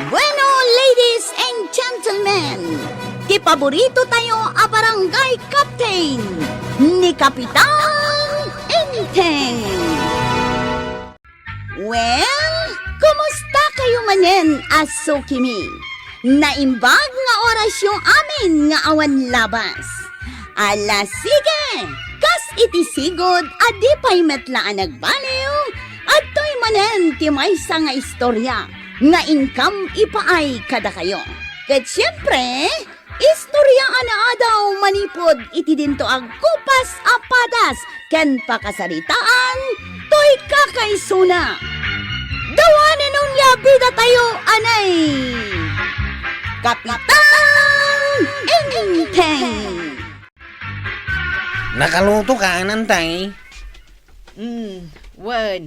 Bueno, ladies and gentlemen, ti paborito tayo a barangay captain ni Kapitan Enteng. Well, kumusta kayo manen, Asukimi? Naimbag nga oras yung amin nga awan labas. Ala sige, kas iti sigod adi pa'y metlaan nagbaliw at to'y manen ti maysa nga istorya nga income ipaay kada kayo. Ket siyempre, istorya ana daw manipod iti dinto ang kupas apadas ken pakasaritaan to'y kakaisuna. Dawanan nung labida tayo anay Kapitan Enteng. Nakaluto ka, nantay? Wen.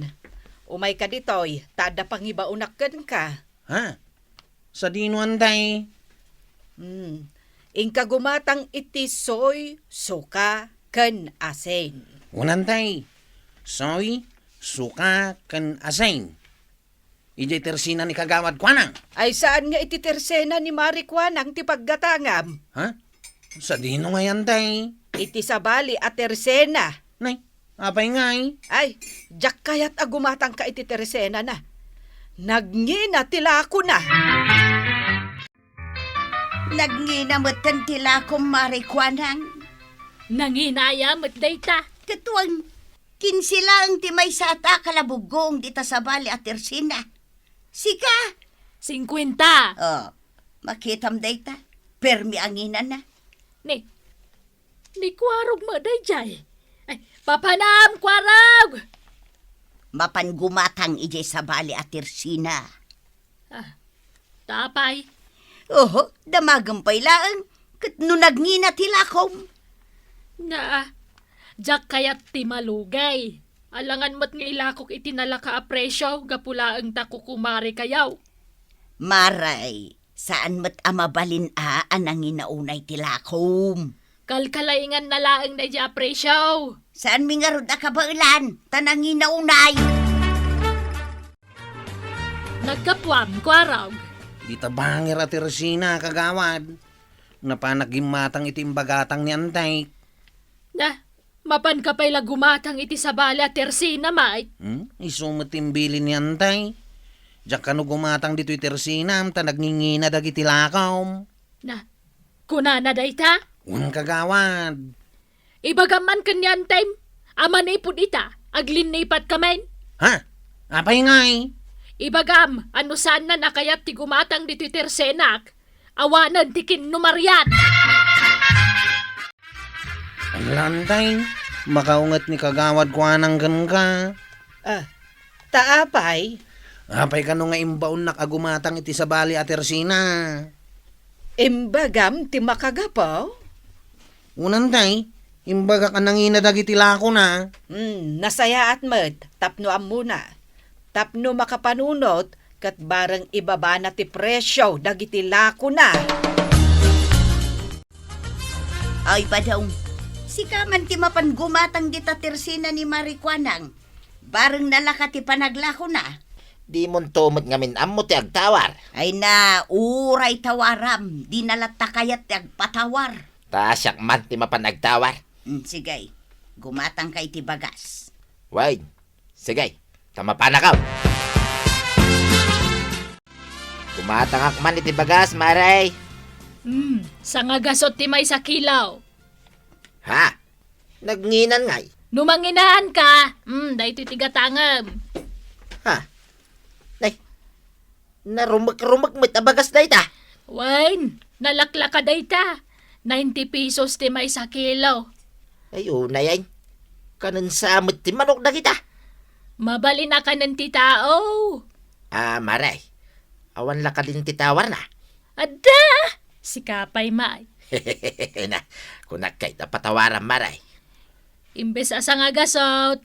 Umay ka ditoy, tada pangibaunakan ka. Ha? Sa dino, antay? Ingka gumatang iti soy, suka, ken asin. Unantay, soy, suka, kan asain. Ijay tersina ni kagawad kwa nang. Ay saan nga iti tersena ni Marikwanang ti paggatangam? Ha? Sa dino nga yantay? Iti sabali at tersena. Nay, apay ngay? Ay, jak kayat agumatang ka iti tersena na. Nagngina tila ako na. Nagnginamutan tila kong marikwanang. Nanginayamot dayta. Katuwang kinsilang ti may sata kalabugong dita sa bali at tersina. Sika! 50. Oh, makitam dayta. Permi anginan na. Ni kwarog mo dayjay. Ay, papanam kwarog! Mapan gumatang ije sa bali at tersina. Tapay. Oho, damagampay laang. Kat no nagngina tilakom. Na, jak kayat ti malugay. Alangan mo't nga ilakok itinala ka apresyo, gapula ang takukumari kayaw. Maray, saan mat amabalin anang inaunay tilakom? Kalkalaingan na laang na di apresyo. Saan mi nga rod akabailan? Tanang inaunay. Nagkapwam, kwarog. Di tabangir at tersina, kagawad. Napanagimatang itimbagatang ni antay. Na, mapan ka pa'y gumatang iti sabali at tersina, may. Isumatimbili ni antay. Diyak ka no gumatang dito'y tersina, ta nagngingina dagiti lakaw. Na, kunana dayta? Unang kagawad. Ibagaman kanyan time, aman ipod ita, aglinipat kamen. Ha? Apay ngay? Ibagam, ano saan na nakayat ti gumatang dito'y tersenak, awanan ti kinumaryat. Ang lantay, makaungat ni kagawad kwa nang gan ka. Taapay, Apay ka no nga imbaon nakagumatang iti sa bali at tersina. imbagam ti makagapaw. Unantay, imbaga ka nangina dagiti lako na. Nasaya at med, tapno amuna. Tapno makapanunot, kat barang ibaba na ti presyo, dagiti lako na. Ay padong, sika man ti mapan gumatang dita tersina ni Marikwanang. Bareng nalaka ti panaglako na. Di mon tumot ngamin ammo ti agtawar. Ay na, uray tawaram. Di nalata kayat ti agpatawar. Tasyak man ti mapanagtawar. Sigay, gumatang kay ti bagas. Wait, sige, tamapanakaw. Kumatangak man iti bagas, maray. Sa nga gasot ti may sa kilaw. Ha? Nagnginan ngay. Numanginahan ka, dahito tigatangam. Ha? Nay, narumak-rumak mo't abagas na ita. Wain, nalaklaka dayta. 90 pesos ti may sa kilaw. Ayo na yan. Kanan samot ti manok na kita. Mabali na ka ng ti tao. Maray. Awan laka din titawar na. Ada! Si Kapay May. na, kunak kay napatawaran, maray. Imbes asa nga gasot,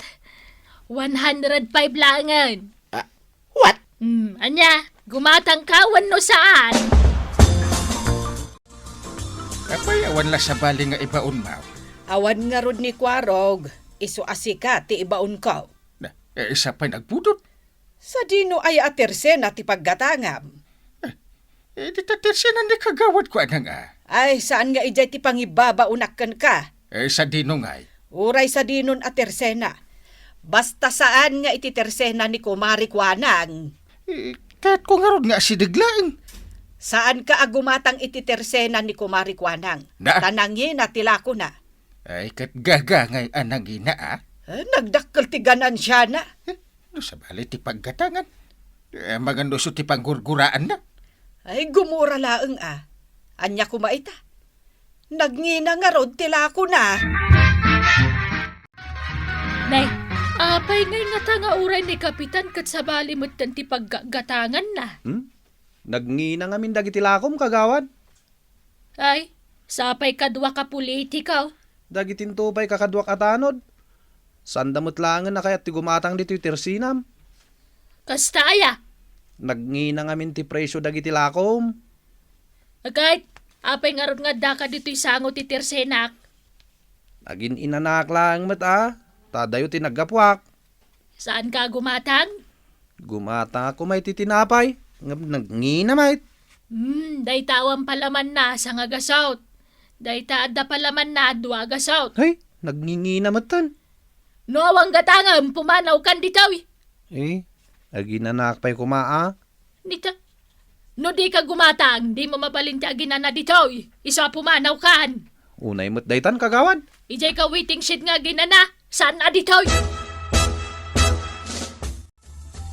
105 langan. What? Anya, gumatang ka, no saan? Apay awan la sa bali nga ibaon maw. Awan nga rod ni Kwarog, iso asika ti ibaon ka. Isa pa'y nagbudot. Sa dino ay atersen at ipaggatangam. Di tatirsinan ni kagawad ko anang Ay, saan nga ijay ti pangibabaunakan ka? Sa dinungay. Uray sa dinon at tersena. Basta saan nga iti tersena ni Kumari Kwanang? Kahit ko nga ron nga si diglaing. Saan ka agumatang iti tersena ni Kumari Kwanang? Na? Tanangin na tilako na. Ay, kat gagangay anang ina Nagdakkel ti ganan siya na. No sa bali ti paggatangan. Magando so ti panggurguraan na. Ay, gumura laeng Anya kumaita. Nagngina nga rod tilako na. Nay, apay ngay nga tanga uray ni Kapitan kat sa balimot tan ti paggagatangan na. Nagngina nga min dagiti lakom kagawad. Ay, sapay kadwa ka politikaw. Dagitin tupay kakadwak atanod. Sandamot langan na kaya't ti gumatang dito yung tersinam. Kasta aya. Nagngina nga min ti presyo dagiti lakom. Agay, apay nga ron nga daka dito'y sangot ti tersenak. Agin inanak lang mat Tadayo ti naggapwak. Saan ka gumatang? Gumatang ako may titinapay. Nagngina mait. Day tawang palaman na sa nga gasaut. Day taada palaman na dua gasaut. Hey, nagngingina matan. No awang gatangam, pumanaw kan ditaw. Aginanak pa'y kumaa. Nita, no di ka gumatang, di mo mabalinti aginana ditaw. Isa pumanaw kan. Unay mo't daytan kagawad. Ijay ka waiting sheet nga ginana. Saan na ditaw?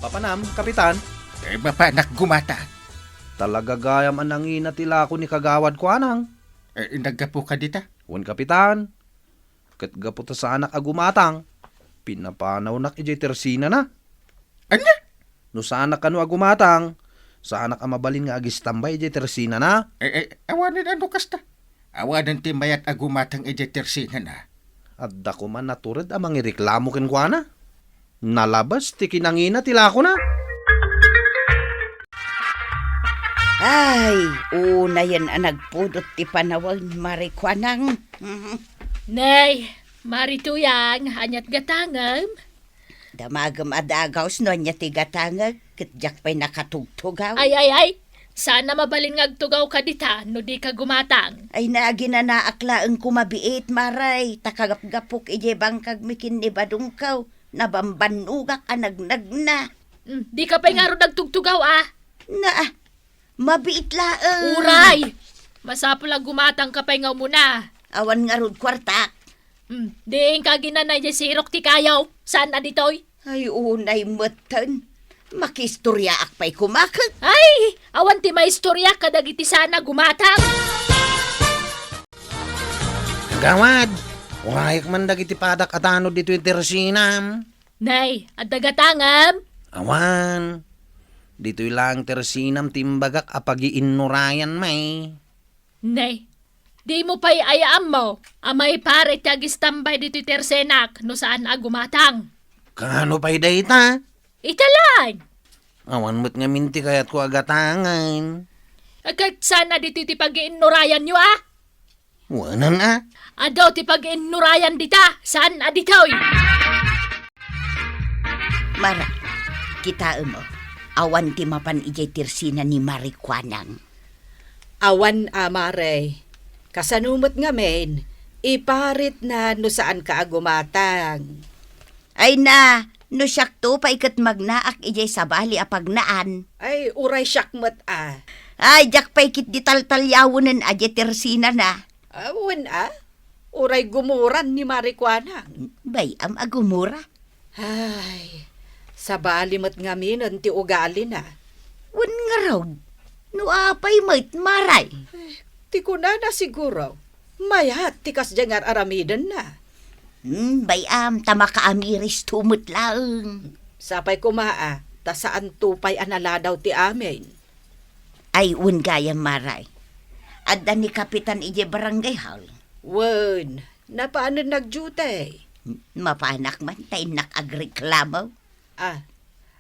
Papanam, kapitan. Mapanak gumata. Talaga gayam anang inatila ko ni kagawad ko anang. Naggapo ka dita? Wan kapitan. Kat gaputa sa anak agumatang. Pinapanaw nak ijay tersina na. Anya? No sa anak kanu agumatang. Sa anak amabalin nga agistambay ijay tersina na. Awanin ano kasta? Awanan ti mayat agumatang ejetersina na. Adda ko man naturid amang ireklamo ken kwa na. Nalabas ti kinangina tila ko na. Ay, una yan ang nagpudot ti panawag ni Mari Kwanang. Nay, marituyang, anyat gatangam. Damagam adagaws no niya ti gatangag, kitjak pa'y nakatugtugaw. Ay, sana mabalin ngagtugaw ka dita, no di ka gumatang. Ay naagi na naakla ang kumabiit, Maray. Takagap-gapok ije bangkag mikin ni badungkaw. Nabambanugak anagnag na. Di ka pa'y nga ron nagtugtugaw Na, mabiit laang. Uray! Masapul ang gumatang ka pa'y nga muna. Awan nga rod kwartak. Di ka ginanay di sirok ti kayaw. Saan na ditoy? Ay unay matan. Makistorya akpay kumakag. Ay! Awan ti maistorya kadagiti sana gumatang. Kagawad. Urayak man dagiti padak atanod dito yung tersinam. Nay, at dagatangam. Awan. Dito'y lang tersinam timbagak apagi-inurayan may. Nay, di mo pa'y ayaam mo. Amay pare tiyagistambay dito'y tersenak no saan agumatang. Kano pa'y dayta? Italan! Awan mo't nga minti kaya't ko agatangan. Agad sana dito'y ti pag-iinurayan nyo Wanan Adaw ti pag-iinurayan dita. Saan aditoy? Mara, kita mo. Awan ti mapan ijay tirsina ni Mari Kwanang. Awan amare. Kasanumot nga men, iparit na no saan ka agumatang. Ay na, no syakto pa ikat magnaak ijay sabali apagnaan. Ay, uray syakmat Ay, jak pa ikit di taltalyawunan ajay tirsina na. Awan uray gumuran ni Marikwanang. Bayam agumura. Ay, sa balimot nga minon ti ugali na. Wan nga raw. No apay mait maray. Ti kuna na siguro. Mayat ti kasjangar aramidan na. Bayam tama ka amiris tumut laeng. Sapay kumaa, ta saan tupay analadaw ti amin. Ay un gayam maray. Adda ni Kapitan ije barangay hall. Wen, napaano nagjutay? Mapanak man tay nakagreklamo.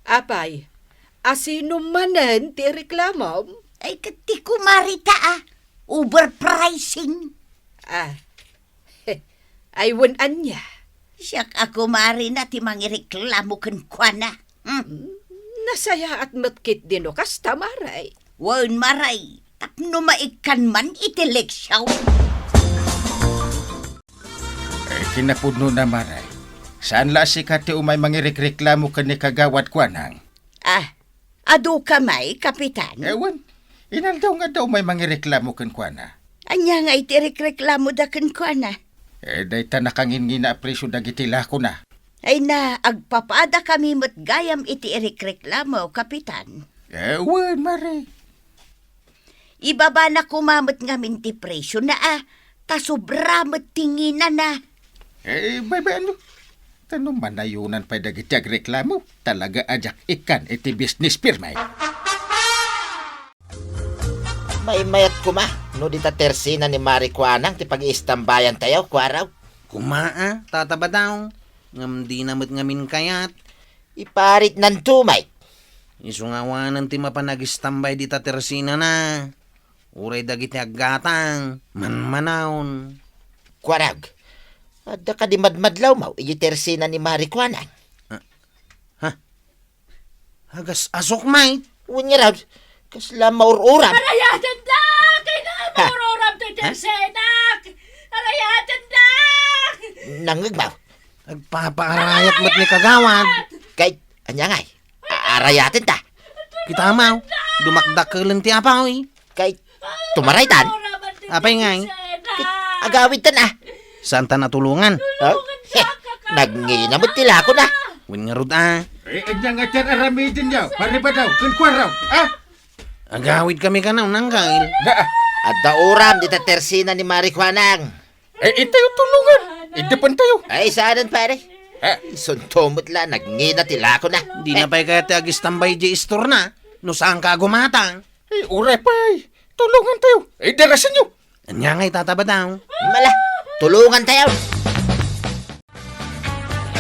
Apay, asino manen ti reklamo? Ay kati kumarita overpricing. Ay wen anya. Siyak ako mari na ti mangireklamo ken kwa na. Nasaya at matkit din o kasta maray. Wan maray, tapno maikan man iteleksyaw. Kinapudno na maray. Saan la si kati umay mangirikreklamo ka ni kagawad ko nang? Adu kamay, kapitan. Ewan, inaldaw nga daw may mangireklamo kan ko na. Anya nga itireklamo daken ko na. Day ta nakangin na presyo dagitila ko na. Ay na, agpapada kami mo't gayam iti ireklamo, kapitan. Ewan, maray. Ibaba na kumamot nga minti presyo na ta sobra mo't tinginan na. Bay, ano? Tanong manayunan pa dagiti agreklamo. Talaga ajak ikan iti business pirmay. May mayat ko ma. No di ta tersina ni Marikwanang ti pag-iistambayan tayo, kwaraw. Kumaa, tataba daw. Ngam di namot ngamin kayat. Iparit nan tumay. Isungawanan ti mapanagistambay di tatersina na. Uray dagiti aggatang. Manmanawon. Kwarag. Adda ka di madmadlaw mau. Iji tersina ni Marikwanang. Hagas asok may. Unya raw. Kasla maururam. Arayatan da! Kailangan mo Tersenak! Arayatan da! Nangag mau. Agpapaarayat mo't ni kagawad. Kay, anya ngay. Arayatin ta. Kita amaw. Dumakdakelan ti apaw eh. Kay, tumaray tan. Apay ngay. Agawid tan ah. Saan ta natulungan? Nagnginamot tila ako na. Win nga rod ah. Anya nga tiyan aramidin yaw. Pari ba daw? Kan kwaraw. Agawid kami ka na unangkail. Adda uram di ta tersina ni Marikwanang. Itayo tulungan. Idepan tayo. Ay, saanan pare? Suntomot la, nagngina tila ako na. Di na pa'y kaya ti agistambay di istor na. No saan ka gumatang? Uray pa'y. Tulungan tayo. Darasin nyo. Anya nga'y tataba daw. Mala, tulungan tayo.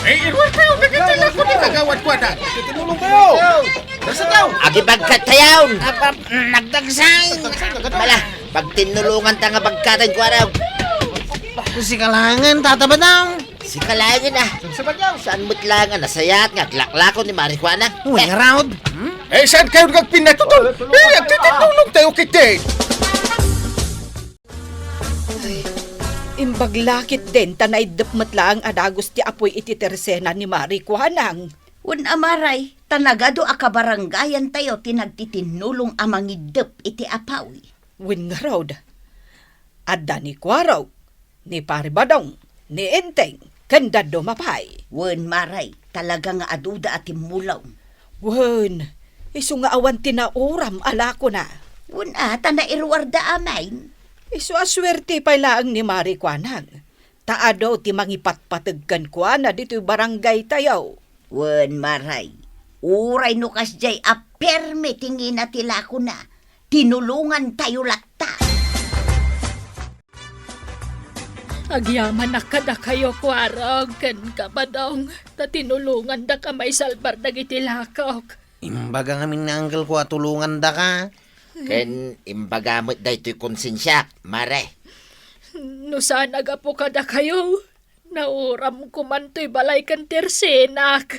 Iwan tayo. Nagitila ko ni kagawad ko na. Tulungan kayo. Darasin tayo. Agibagkat tayo. Nagdagsay. Mala, pag tinulungan ta nga bagkatan ko araw. Si kalangan tataba daw. Si kalangan ah. Saan mo't langan? Nasayat nga, glaklako ni Marikwanang. Win nga raod. Saan kayo nagpinatutol? Agtitulong tayo kiti. Imbaglakit din tanay dapmatla ang adagos ti apoy iti tersena ni Marikwanang. Un amaray, tanagado akabaranggayan tayo tinagtitinulong amangidep iti apawi. Win nga raw. Adda ni Kwaraw, ni Paribadong, ni Enteng, kanda dumapay. Wen maray, talaga nga aduda at imulaw. Wen, iso nga awan tinauram ala ko na. Wen tana irwarda amain. Iso aswerte pa laang ni Marikwanang. Taado ti mangipatpatagkan kwa na dito'y barangay tayo. Wen maray, uray no kasjay aperme tingin na tila ko na. Tinulungan tayo latta. Agyaman na kada kayo kwarog, kan kabadong, na tinulungan da ka may salbar dagiti lakok. Imbaga ngamin na anggal ko at tulungan da ka. Ken imbagamot da ito'y konsensya, mare. No saan agapo kada kayo? Nauram ko man to'y balay kan tersenak.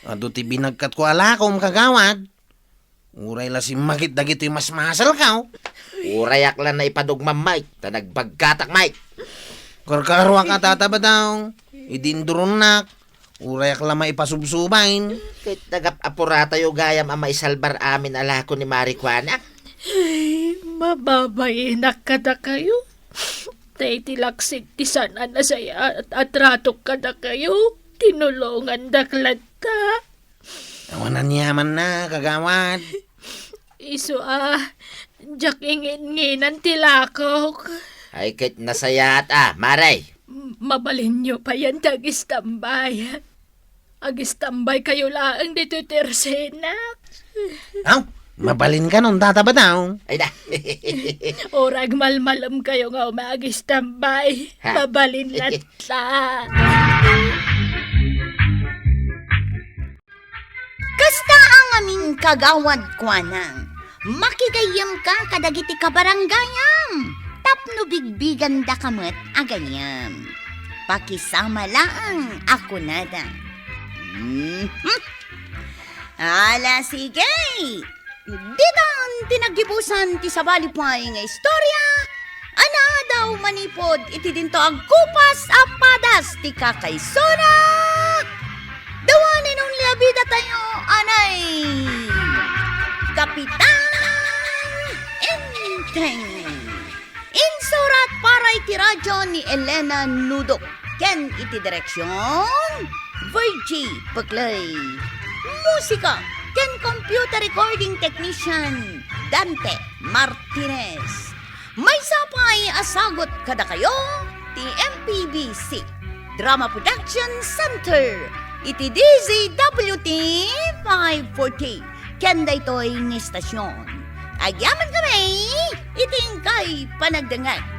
Ado ti binagkat ko alakom kagawad. Uray la si magit dagito'y mas masal ka. Urayak lang na ipadugmam, Mike. Ta nagbagkatak, Mike. Karkarwa ka tataba daw. Idinduron nak. Urayak la maipasubsubain. Kahit nagap-apura tayo gayam ang maisalbar amin alako ni Marikwanang. Ay, mababayinak kada kayo. Tay tilaksik ti sana na saya at atratok kada kayo. Tinulungan daklata. Awanan yaman na kagawad. Iso jak ingin-nginan tilakok. Ay, kahit nasayat maray. Mabalin nyo pa yan tag-istambay. Agistambay kayo laang dito tersenak. Aw, mabalin ka nun tataba daw. Ay na. Orag malmalam kayo nga umagistambay. Ha? Mabalin latla. Kasta ang aming kagawad kwanang. Makigayam ka kadagiti kabarangayam. Tapno bigbigan da kamet agayam. Pakisama lang ako nada. Ala sige. Ditan tinagibusan ti sabali pay nga istorya, ana daw manipod iti dinto ang kupas a padas ti kakaysona. Dawanin nung labida tayo, anay! Kapitan Enteng! Insurat para iti radyo ni Elena Nudok. Ken iti direksyon, Virgie Paglay. Musika, ken computer recording technician, Dante Martinez. May sapay asagot kada kayo, ti MPBC Drama Production Center. Iti DZWT 540. Kenda ito'y ng istasyon. Agyaman kami, iting kay panagdangan.